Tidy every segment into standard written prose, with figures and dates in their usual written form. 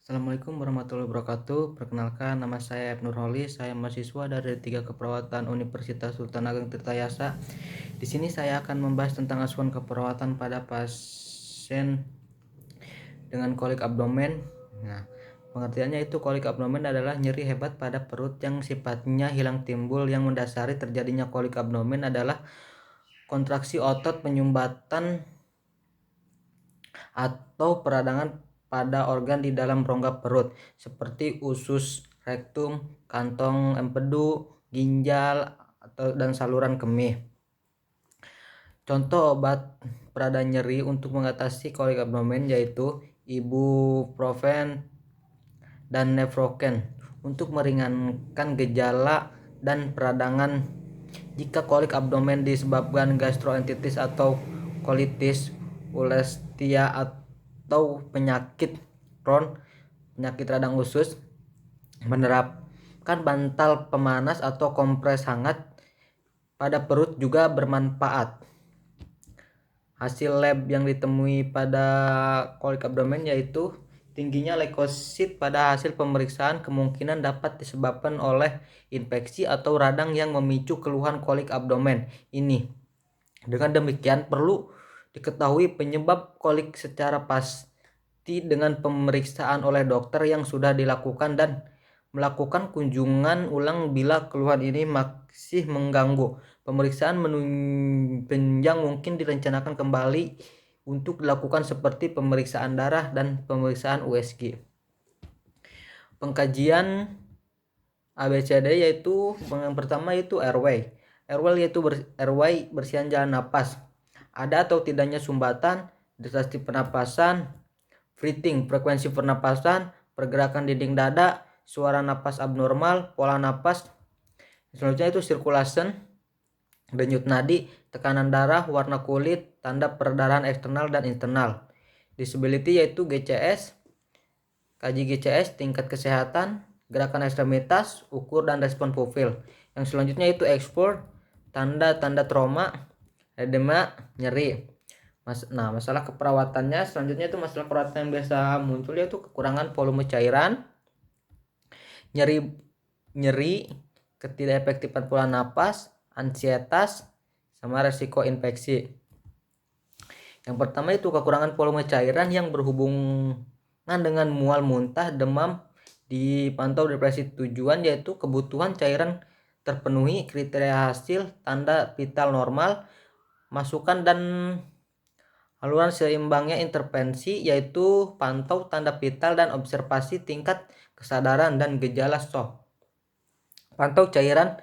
Assalamualaikum warahmatullahi wabarakatuh. Perkenalkan, nama saya Nurholi. Saya mahasiswa dari 3 Keperawatan Universitas Sultan Ageng Tirtayasa. Di sini saya akan membahas tentang asuhan keperawatan pada pasien dengan kolik abdomen. Nah, pengertiannya itu kolik abdomen adalah nyeri hebat pada perut yang sifatnya hilang timbul. Yang mendasari terjadinya kolik abdomen adalah kontraksi otot penyumbatan atau peradangan pada organ di dalam rongga perut seperti usus, rektum, kantong empedu, ginjal dan saluran kemih. Contoh obat perada nyeri untuk mengatasi kolik abdomen yaitu ibuprofen dan Nephroken untuk meringankan gejala dan peradangan. Jika kolik abdomen disebabkan gastroenteritis atau kolitis ulceria atau penyakit Crohn, penyakit radang usus, menerapkan bantal pemanas atau kompres hangat pada perut juga bermanfaat. Hasil lab yang ditemui pada kolik abdomen yaitu tingginya leukosit pada hasil pemeriksaan kemungkinan dapat disebabkan oleh infeksi atau radang yang memicu keluhan kolik abdomen ini. Dengan demikian perlu diketahui penyebab kolik secara pasti dengan pemeriksaan oleh dokter yang sudah dilakukan dan melakukan kunjungan ulang bila keluhan ini masih mengganggu. Pemeriksaan penunjang mungkin direncanakan kembali untuk dilakukan seperti pemeriksaan darah dan pemeriksaan USG. Pengkajian ABCD yaitu yang pertama itu airway. Airway yaitu airway bersihan jalan napas. Ada atau tidaknya sumbatan, distrasi pernapasan, breathing, frekuensi pernapasan, pergerakan dinding dada, suara napas abnormal, pola napas. Selanjutnya itu circulation, denyut nadi, tekanan darah, warna kulit, tanda perdarahan eksternal dan internal. Disability yaitu GCS, kaji GCS, tingkat kesehatan, gerakan ekstremitas, ukur dan respon pupil. Yang selanjutnya itu explore, tanda-tanda trauma, edema, nyeri. Nah, masalah keperawatannya selanjutnya itu masalah perawatan yang biasa muncul yaitu kekurangan volume cairan, nyeri, ketidakefektifan pola napas, ansietas, sama resiko infeksi. Yang pertama itu kekurangan volume cairan yang berhubungan dengan mual, muntah, demam, dipantau depresi. Tujuan yaitu kebutuhan cairan terpenuhi, kriteria hasil, tanda vital normal, masukan dan haluan seimbangnya intervensi yaitu pantau tanda vital dan observasi tingkat kesadaran dan gejala shock. Pantau cairan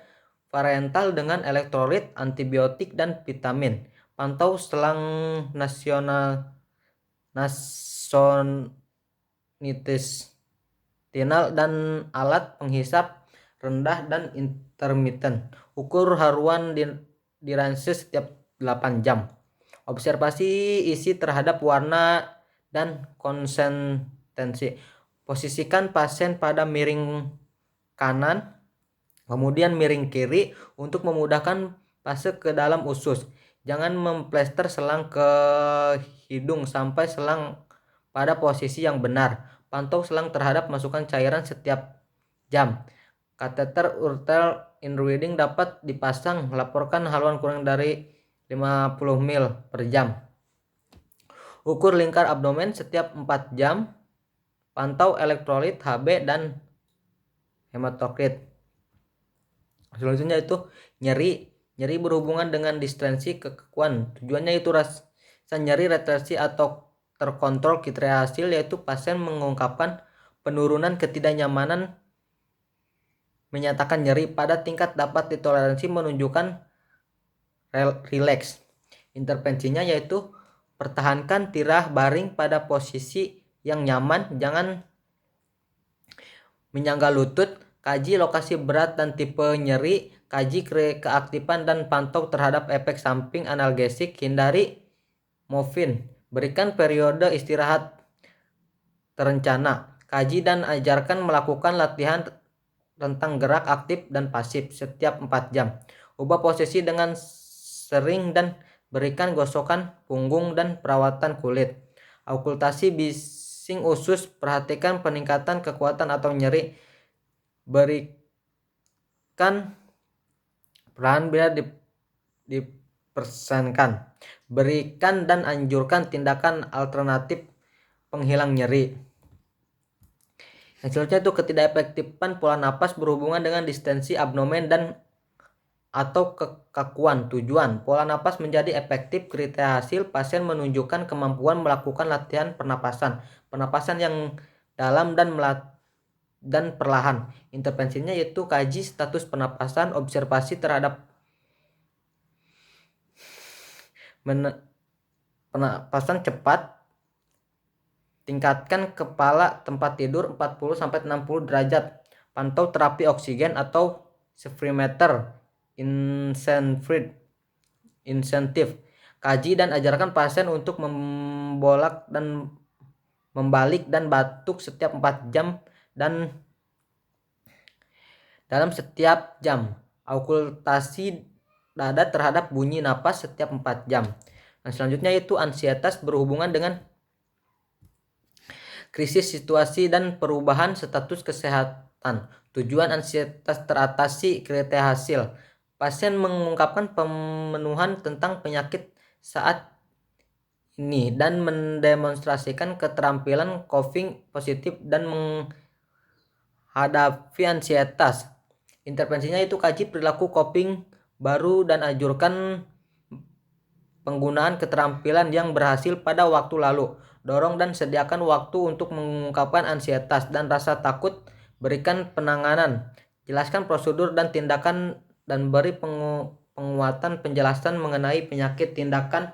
parental dengan elektrolit, antibiotik dan vitamin. Pantau selang nasonitis dan alat penghisap rendah dan intermittent. Ukur haruan diranse setiap 8 jam. Observasi isi terhadap warna dan konsistensi. Posisikan pasien pada miring kanan, kemudian miring kiri untuk memudahkan masuk ke dalam usus. Jangan memplester selang ke hidung sampai selang pada posisi yang benar. Pantau selang terhadap masukan cairan setiap jam. Kateter urethral inreading dapat dipasang. Laporkan haluan kurang dari 50 ml per jam. Ukur lingkar abdomen setiap 4 jam. Pantau elektrolit, HB dan hematokrit. Selanjutnya itu nyeri berhubungan dengan distensi kekakuan. Tujuannya itu rasa nyeri retensi atau terkontrol. Kriteria hasil yaitu pasien mengungkapkan penurunan ketidaknyamanan, menyatakan nyeri pada tingkat dapat ditoleransi, menunjukkan relax. Intervensinya yaitu pertahankan tirah baring pada posisi yang nyaman, jangan menyangga lutut, kaji lokasi berat dan tipe nyeri, kaji keaktifan dan pantau terhadap efek samping analgesik, hindari morfin, berikan periode istirahat terencana, kaji dan ajarkan melakukan latihan tentang gerak aktif dan pasif setiap 4 jam. Ubah posisi dengan sering dan berikan gosokan punggung dan perawatan kulit. Okultasi Pusing usus, perhatikan peningkatan kekuatan atau nyeri. Berikan perlahan bila dipersenkan. Berikan dan anjurkan tindakan alternatif penghilang nyeri. Yang selanjutnya itu ketidakefektifan pola napas berhubungan dengan distensi abdomen dan atau kekakuan. Tujuan pola napas menjadi efektif. Kriteria hasil pasien menunjukkan kemampuan melakukan latihan pernapasan yang dalam dan perlahan. Intervensinya yaitu kaji status pernapasan, observasi terhadap pernapasan cepat, tingkatkan kepala tempat tidur 40-60 derajat, pantau terapi oksigen atau spirometer, insentif, kaji dan ajarkan pasien untuk membalik dan batuk setiap 4 jam dan dalam setiap jam. Okultasi dada terhadap bunyi napas setiap 4 jam. Nah, selanjutnya itu ansietas berhubungan dengan krisis situasi dan perubahan status kesehatan. Tujuan ansietas teratasi. Kriteria hasil pasien mengungkapkan pemenuhan tentang penyakit saat ini dan mendemonstrasikan keterampilan coping positif dan menghadapi ansietas. Intervensinya itu kaji perilaku coping baru dan anjurkan penggunaan keterampilan yang berhasil pada waktu lalu. Dorong dan sediakan waktu untuk mengungkapkan ansietas dan rasa takut. Berikan penanganan. Jelaskan prosedur dan tindakan dan beri penguatan penjelasan mengenai penyakit, tindakan,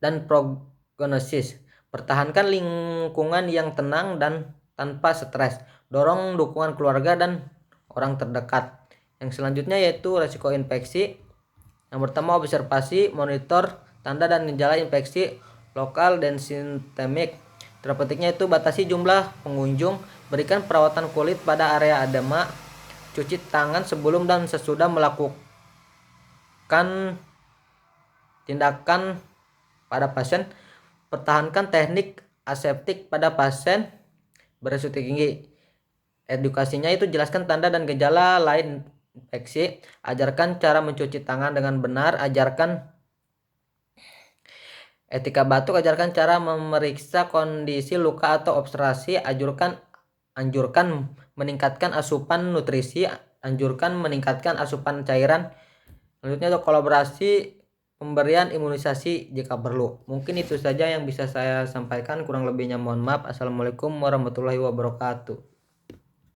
dan prognosis. Pertahankan lingkungan yang tenang dan tanpa stres. Dorong dukungan keluarga dan orang terdekat. Yang selanjutnya yaitu resiko infeksi. Yang pertama, observasi, monitor tanda dan gejala infeksi lokal dan sistemik. Terpentingnya itu batasi jumlah pengunjung, berikan perawatan kulit pada area edema, cuci tangan sebelum dan sesudah melakukan tindakan pada pasien, pertahankan teknik aseptik pada pasien beresiko tinggi. Edukasinya itu jelaskan tanda dan gejala lain infeksi, ajarkan cara mencuci tangan dengan benar, ajarkan etika batuk, ajarkan cara memeriksa kondisi luka atau observasi, anjurkan meningkatkan asupan nutrisi, anjurkan meningkatkan asupan cairan. Selanjutnya itu kolaborasi, pemberian imunisasi jika perlu. Mungkin itu saja yang bisa saya sampaikan, kurang lebihnya mohon maaf. Assalamualaikum warahmatullahi wabarakatuh.